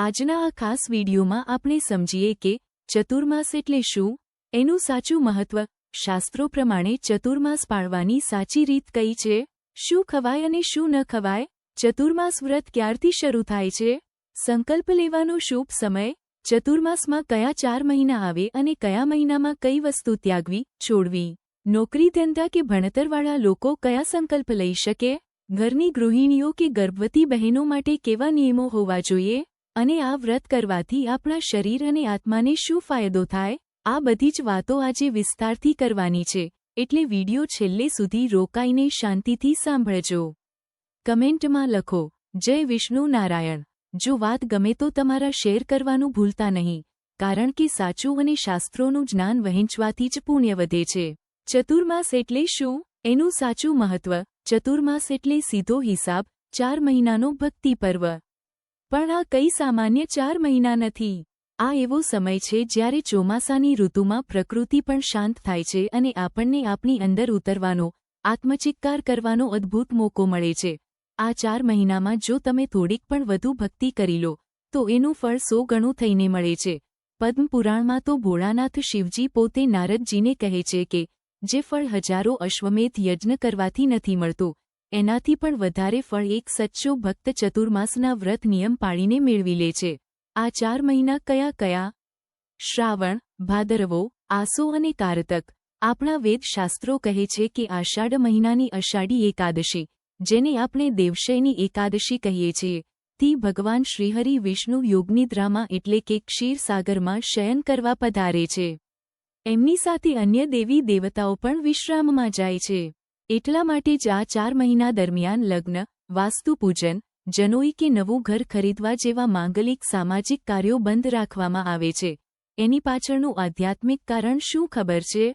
આજના આ ખાસ વિડીયોમાં આપણે સમજીએ કે ચતુર્માસ એટલે શું, એનું સાચું મહત્વ, શાસ્ત્રો પ્રમાણે ચતુર્માસ પાળવાની સાચી રીત કઈ છે, શું ખવાય અને શું ન ખવાય, ચતુર્માસ વ્રત ક્યારથી શરૂ થાય છે, સંકલ્પ લેવાનો શુભ સમય, ચતુર્માસમાં કયા 4 મહિના આવે અને કયા મહિનામાં કઈ વસ્તુ ત્યાગવી, છોડવી, નોકરી ધંધા કે ભણતરવાળા લોકો કયા સંકલ્પ લઈ શકે, ઘરની ગૃહિણીઓ કે ગર્ભવતી બહેનો માટે કેવા નિયમો હોવા જોઈએ, અને આ વ્રત કરવાથી આપણા શરીર અને આત્માને શું ફાયદો થાય, આ બધી જ વાતો આજે વિસ્તારથી કરવાની છે, એટલે વિડિયો છેલ્લે સુધી રોકાઈને શાંતિથી સાંભળજો. કમેન્ટમાં લખો, જય વિષ્ણુ નારાયણ. જો વાત ગમે તો તમારા શેર કરવાનું ભૂલતા નહીં, કારણ કે સાચું અને શાસ્ત્રોનું જ્ઞાન વહેંચવાથી જ પુણ્ય વધે છે. ચતુર્માસ એટલે શું, એનું સાચું મહત્વ. ચતુર્માસ એટલે સીધો હિસાબ, 4 મહિનાનો ભક્તિ પર્વ. પણ આ કઈ સામાન્ય 4 મહિના નથી. આ એવો સમય છે જ્યારે ચોમાસાની ઋતુમાં પ્રકૃતિ પણ શાંત થાય છે અને આપણને આપણી અંદર ઉતરવાનો, આત્મચિત્કાર કરવાનો અદ્ભુત મોકો મળે છે. આ 4 મહિનામાં જો તમે થોડીક પણ વધુ ભક્તિ કરી લો, તો એનું ફળ 100 ગણું થઈને મળે છે. પદ્મ પુરાણમાં તો ભોળાનાથ શિવજી પોતે નારદજીને કહે છે કે જે ફળ હજારો અશ્વમેધ યજ્ઞ કરવાથી નથી મળતું, એનાથી પણ વધારે ફળ એક સચ્ચો ભક્ત ચતુર્માસના વ્રત નિયમ પાળીને મેળવી લે છે. આ 4 મહિના કયા કયા? શ્રાવણ, ભાદરવો, આસો અને કારતક. આપણા વેદશાસ્ત્રો કહે છે કે આષાઢ મહિનાની અષાઢી એકાદશી, જેને આપણે દેવશયની એકાદશી કહીએ છીએ, થી ભગવાન શ્રીહરિ વિષ્ણુ યોગનિદ્રામાં એટલે કે ક્ષીરસાગરમાં શયન કરવા પધારે છે. એમની સાથે અન્ય દેવી દેવતાઓ પણ વિશ્રામમાં જાય છે. એટલા માટે જ આ 4 મહિના દરમિયાન લગ્ન, વાસ્તુપૂજન, જનોઈ કે નવું ઘર ખરીદવા જેવા માંગલિક સામાજિક કાર્યો બંધ રાખવામાં આવે છે. એની પાછળનું આધ્યાત્મિક કારણ શું ખબર છે?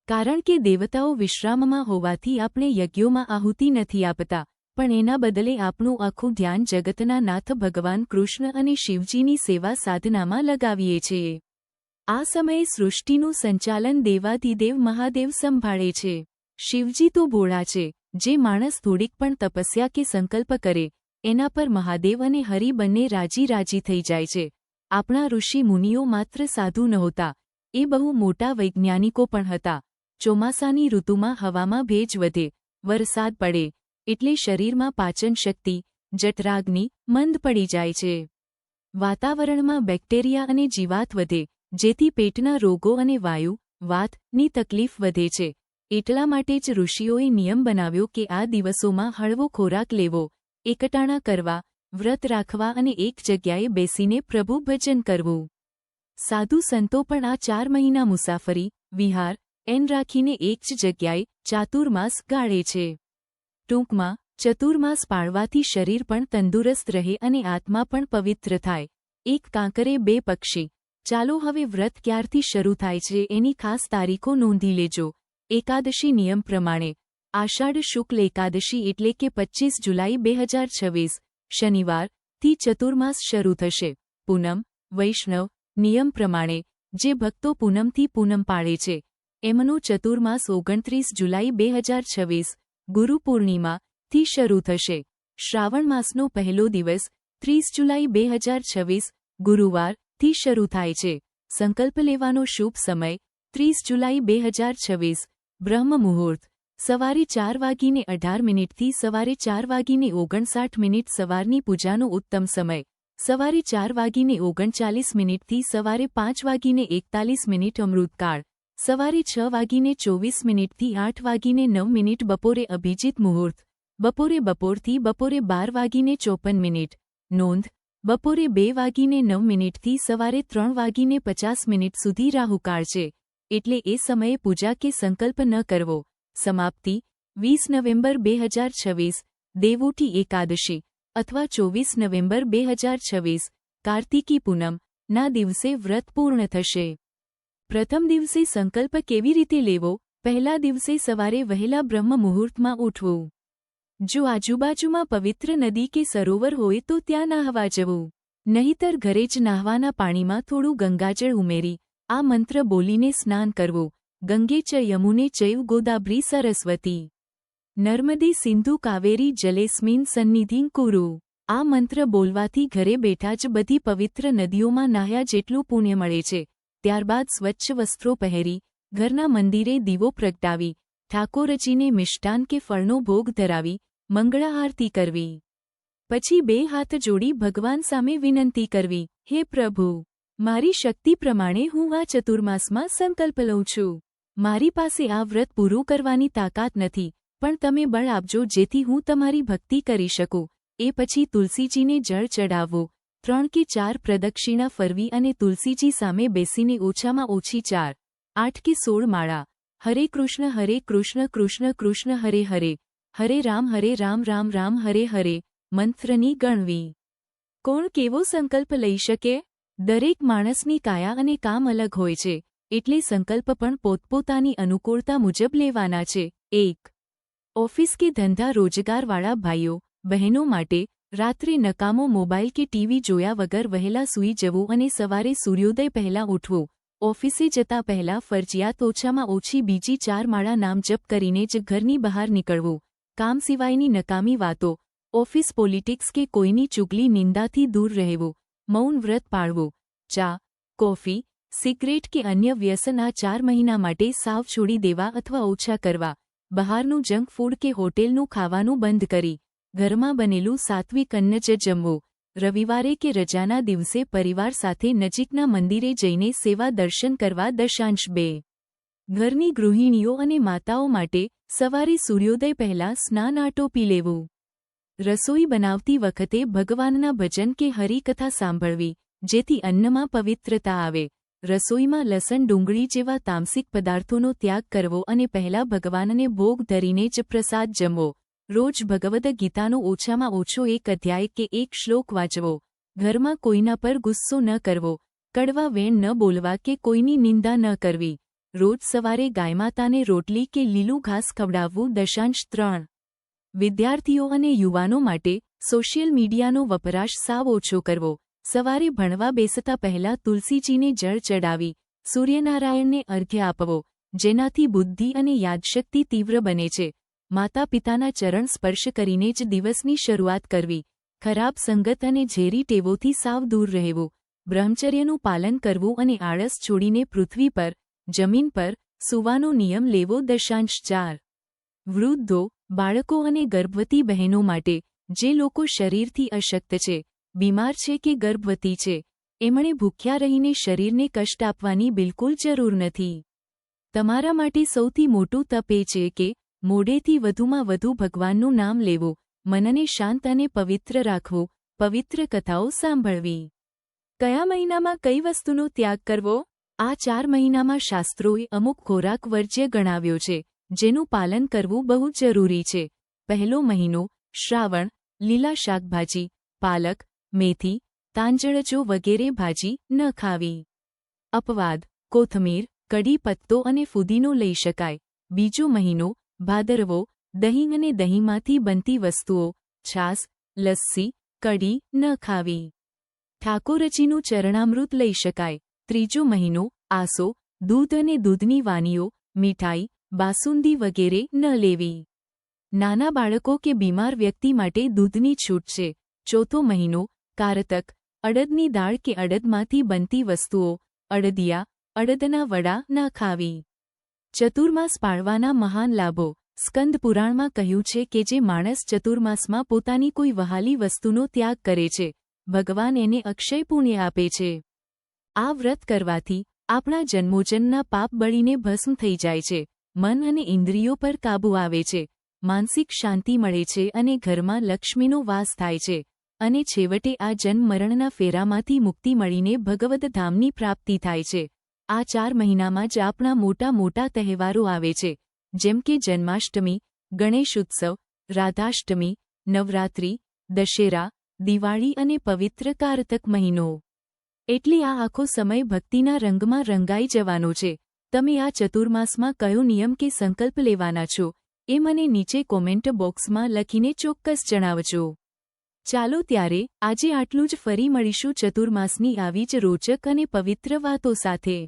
કારણ કે દેવતાઓ વિશ્રામમાં હોવાથી આપણે યજ્ઞોમાં આહુતિ નથી આપતા, પણ એના બદલે આપણું આખું ધ્યાન જગતના નાથ ભગવાન કૃષ્ણ અને શિવજીની સેવા સાધનામાં લગાવીએ છીએ. આ સમયે સૃષ્ટિનું સંચાલન દેવાધિદેવ મહાદેવ સંભાળે છે. શિવજી તો ભોળા છે, જે માણસ થોડીક પણ તપસ્યા કે સંકલ્પ કરે, એના પર મહાદેવ અને હરિ બંને રાજી થઈ જાય છે. આપણા ઋષિ મુનિઓ માત્ર સાધુ નહોતા, એ બહુ મોટા વૈજ્ઞાનિકો પણ હતા. ચોમાસાની ઋતુમાં હવામાં ભેજ વધે, વરસાદ પડે, એટલે શરીરમાં પાચન શક્તિ, જઠરાગ્નિ મંદ પડી જાય છે. વાતાવરણમાં બેક્ટેરિયા અને જીવાત વધે, જેથી પેટના રોગો અને વાયુ, વાતની તકલીફ વધે છે. એટલા માટે જ ઋષિઓએ નિયમ બનાવ્યો કે આ દિવસોમાં હળવો ખોરાક લેવો, એકટાણા કરવા, વ્રત રાખવા અને એક જગ્યાએ બેસીને પ્રભુ ભજન કરવું. સાધુ સંતો પણ આ 4 મહિના મુસાફરી, વિહાર, એન રાખીને એક જ જગ્યાએ ચાતુર્માસ ગાળે છે. ટૂંકમાં, ચતુર્માસ પાળવાથી શરીર પણ તંદુરસ્ત રહે અને આત્મા પણ પવિત્ર થાય. એક કાંકરે 2 પક્ષી. ચાલો હવે વ્રત ક્યારથી શરૂ થાય છે એની ખાસ તારીખો નોંધી લેજો. એકાદશી નિયમ પ્રમાણે આષાઢ શુક્લ એકાદશી એટલે કે 25 જુલાઈ 2026, શનિવાર, થી ચતુર્માસ શરૂ થશે. પૂનમ, વૈષ્ણવ નિયમ પ્રમાણે જે ભક્તો પૂનમથી પૂનમ પાળે છે, એમનો ચતુર્માસ 29 જુલાઈ 2026, ગુરુ પૂર્ણિમા, થી શરૂ થશે. શ્રાવણ માસનો પહેલો દિવસ 30 જુલાઈ 2026, ગુરુવાર, થી શરૂ થાય છે. સંકલ્પ લેવાનો શુભ સમય 30 જુલાઈ 2026, બ્રહ્મ મુહૂર્ત, સવારે 4:18 થી સવારે 4:59. સવારની પૂજાનો ઉત્તમ સમય, સવારે 4:39 થી સવારે 5:41. અમૃતકાળ, સવારે 6:24 થી 8:09. બપોરે અભિજીત મુહૂર્ત, બપોરથી બપોરે 12:54. નોંધ, બપોરે 2:09 થી સવારે 3:50 સુધી રાહુકાળ છે, એટલે એ સમયે પૂજા કે સંકલ્પ ન કરવો. સમાપ્તિ 20 નવેમ્બર 2026, દેવઉઠી એકાદશી, અથવા 24 નવેમ્બર 2026, કાર્તિકી પૂનમ, ના દિવસે વ્રત પૂર્ણ થશે. પ્રથમ દિવસે સંકલ્પ કેવી રીતે લેવો? પહેલા દિવસે સવારે વહેલા બ્રહ્મ મુહૂર્તમાં ઉઠવું. જો આજુબાજુમાં પવિત્ર નદી કે સરોવર હોય તો ત્યાં નાહવા જવું. નહીતર ઘરે જ નાહવાના પાણીમાં થોડું ગંગાજળ ઉમેરી આ મંત્ર બોલીને સ્નાન કરવું. ગંગે ચ યમુને ચૈવ ગોદાવરી સરસ્વતી નર્મદે સિંધુ કાવેરી જલેસ્મિન સન્નિધિં કુરુ. આ મંત્ર બોલવાથી ઘરે બેઠા જ બધી પવિત્ર નદીઓમાં નાહ્યા જેટલું પુણ્ય મળે છે. ત્યારબાદ સ્વચ્છ વસ્ત્રો પહેરી ઘરના મંદિરે દીવો પ્રગટાવી ઠાકોરજીને મિષ્ટાન કે ફળનો ભોગ ધરાવી મંગળા આરતી કરવી. પછી 2 હાથ જોડી ભગવાન સામે વિનંતી કરવી, હે પ્રભુ, મારી શક્તિ પ્રમાણે હું આ ચતુર્માસમાં સંકલ્પ લઉં છું. મારી પાસે આ વ્રત પૂરું કરવાની તાકાત નથી, પણ તમે બળ આપજો જેથી હું તમારી ભક્તિ કરી શકું. એ પછી તુલસીજીને જળ ચડાવવું, 3 કે 4 પ્રદક્ષિણા ફરવી અને તુલસીજી સામે બેસીને ઓછામાં ઓછી 4, 8 કે 16 માળા હરે કૃષ્ણ કૃષ્ણ કૃષ્ણ હરે હરે, હરે રામ રામ રામ હરે હરે મંત્રની ગણવી. કોણ કેવો સંકલ્પ લઈ શકે? દરેક માણસની કાયા અને કામ અલગ હોય છે, એટલે સંકલ્પ પણ પોતપોતાની અનુકૂળતા મુજબ લેવાના છે. 1. ઓફિસ કે ધંધા રોજગારવાળા ભાઈઓ બહેનો માટે રાત્રે નકામો મોબાઈલ કે ટીવી જોયા વગર વહેલા સૂઈ જવું અને સવારે સૂર્યોદય પહેલાં ઉઠવું. ઓફિસે જતા પહેલાં ફરજિયાત ઓછામાં ઓછી બીજી 4 માળા નામ જપ કરીને જ ઘરની બહાર નીકળવું. કામ સિવાયની નકામી વાતો, ઓફિસ પોલિટિક્સ કે કોઈની ચુગલી નિંદાથી દૂર રહેવું. મૌન વ્રત પાળવું. ચા, કોફી, સિગરેટ કે અન્ય વ્યસન આ 4 મહિના માટે સાવ છોડી દેવા અથવા ઓછા કરવા. બહારનું જંક ફૂડ કે હોટેલનું ખાવાનું બંધ કરી ઘરમાં બનેલું સાત્વિક અન્ન જ જમવું. રવિવારે કે રજાના દિવસે પરિવાર સાથે નજીકના મંદિરે જઈને સેવા દર્શન કરવા. 2. ઘરની ગૃહિણીઓ અને માતાઓ માટે સવારે સૂર્યોદય પહેલાં સ્નાન આટોપી લેવું. રસોઈ બનાવતી વખતે ભગવાનના ભજન કે હરિકથા સાંભળવી, જેથી અન્નમાં પવિત્રતા આવે. રસોઈમાં લસણ ડુંગળી જેવા તામસિક પદાર્થોનો ત્યાગ કરવો અને પહેલા ભગવાનને ભોગ ધરીને જ પ્રસાદ જમવો. રોજ ભગવદ્ ગીતાનો ઓછામાં ઓછો 1 અધ્યાય કે 1 શ્લોક વાંચવો. ઘરમાં કોઈના પર ગુસ્સો ન કરવો, કડવા વેણ ન બોલવા કે કોઈની નિંદા ન કરવી. રોજ સવારે ગાયમાતાને રોટલી કે લીલું ઘાસ ખવડાવવું. 3. વિદ્યાર્થીઓ અને યુવાનો માટે સોશિયલ મીડિયાનો વપરાશ સાવ ઓછો કરવો. સવારે ભણવા બેસતા પહેલા તુલસીજીને જળ ચડાવી સૂર્યનારાયણને અર્ઘ્ય આપવો, જેનાથી બુદ્ધિ અને યાદશક્તિ તીવ્ર બને છે. માતા પિતાના ચરણ સ્પર્શ કરીને જ દિવસની શરૂઆત કરવી. ખરાબ સંગત અને ઝેરી ટેવોથી સાવ દૂર રહેવું. બ્રહ્મચર્યનું પાલન કરવું અને આળસ છોડીને પૃથ્વી પર, જમીન પર સૂવાનો નિયમ લેવો. 4. વૃદ્ધો, બાળકો અને ગર્ભવતી બહેનો માટે જે લોકો શરીરથી અશક્ત છે, બીમાર છે કે ગર્ભવતી છે, એમણે ભૂખ્યા રહીને શરીરને કષ્ટ આપવાની બિલકુલ જરૂર નથી. તમારા માટે સૌથી મોટું તપ એ છે કે મોઢેથી વધુમાં વધુ ભગવાનનું નામ લેવું, મનને શાંત અને પવિત્ર રાખવું, પવિત્ર કથાઓ સાંભળવી. કયા મહિનામાં કઈ વસ્તુનો ત્યાગ કરવો? આ 4 મહિનામાં શાસ્ત્રોએ અમુક ખોરાક વર્જ્ય ગણાવ્યો છે, જેનું પાલન કરવું બહુ જરૂરી છે. પહેલો મહિનો શ્રાવણ, લીલા શાકભાજી, પાલક, મેથી, તાંજળજો વગેરે ભાજી ન ખાવી. અપવાદ, કોથમીર, કઢી પત્તો અને ફુદીનો લઈ શકાય. બીજો મહિનો ભાદરવો, દહીં અને દહીંમાંથી બનતી વસ્તુઓ, છાસ, લસ્સી, કઢી ન ખાવી. ઠાકોરજીનું ચરણામૃત લઈ શકાય. ત્રીજો મહિનો આસો, દૂધ અને દૂધની વાનીઓ, મીઠાઈ, બાસુંદી વગેરે ન લેવી. નાના બાળકો કે બીમાર વ્યક્તિ માટે દૂધની છૂટ છે. ચોથો મહિનો કારતક, અડદની દાળ કે અડદમાંથી બનતી વસ્તુઓ, અડદિયા, અડદના વડા ન ખાવી. ચતુર્માસ પાળવાના મહાન લાભો. સ્કંદ પુરાણમાં કહ્યું છે કે જે માણસ ચતુર્માસમાં પોતાની કોઈ વહાલી વસ્તુનો ત્યાગ કરે છે, ભગવાન એને અક્ષય પુણ્ય આપે છે. આ વ્રત કરવાથી આપણા જન્મોજન્મના પાપ બળીને ભસ્મ થઈ જાય છે. મન અને ઇન્દ્રિયો પર કાબૂ આવે છે. માનસિક શાંતિ મળે છે અને ઘરમાં લક્ષ્મીનો વાસ થાય છે. અને છેવટે આ જન્મ મરણના ફેરામાંથી મુક્તિ મળીને ભગવદ ધામની પ્રાપ્તિ થાય છે. આ 4 મહિનામાં જ આપણા મોટા મોટા તહેવારો આવે છે, જેમ કે જન્માષ્ટમી, ગણેશ ઉત્સવ, રાધાષ્ટમી, નવરાત્રિ, દશેરા, દિવાળી અને પવિત્ર કારતક મહિનો. એટલે આ આખો સમય ભક્તિના રંગમાં રંગાઈ જવાનો છે. તમે આ ચતુર્માસમાં કયો નિયમ કે સંકલ્પ લેવાના છો, એ મને નીચે કોમેન્ટ બોક્સમાં લખીને ચોક્કસ જણાવજો. ચાલો ત્યારે આજે આટલું જ. ફરી મળીશું ચતુર્માસની આવી જ રોચક અને પવિત્ર વાતો સાથે.